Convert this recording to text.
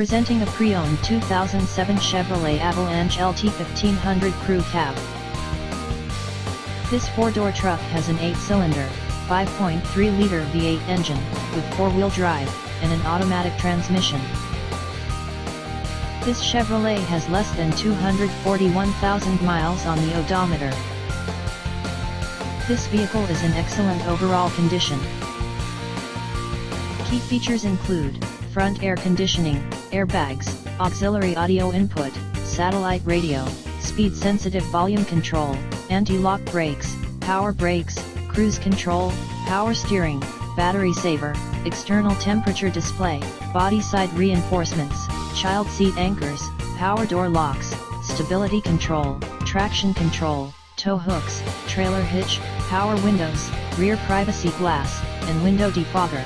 Presenting a pre-owned 2007 Chevrolet Avalanche LT 1500 Crew Cab. This four-door truck has an 8-cylinder, 5.3-liter V8 engine, with four-wheel drive, and an automatic transmission. This Chevrolet has less than 241,000 miles on the odometer. This vehicle is in excellent overall condition. Key features include front air conditioning, airbags, auxiliary audio input, satellite radio, speed-sensitive volume control, anti-lock brakes, power brakes, cruise control, power steering, battery saver, external temperature display, body side reinforcements, child seat anchors, power door locks, stability control, traction control, tow hooks, trailer hitch, power windows, rear privacy glass, and window defogger.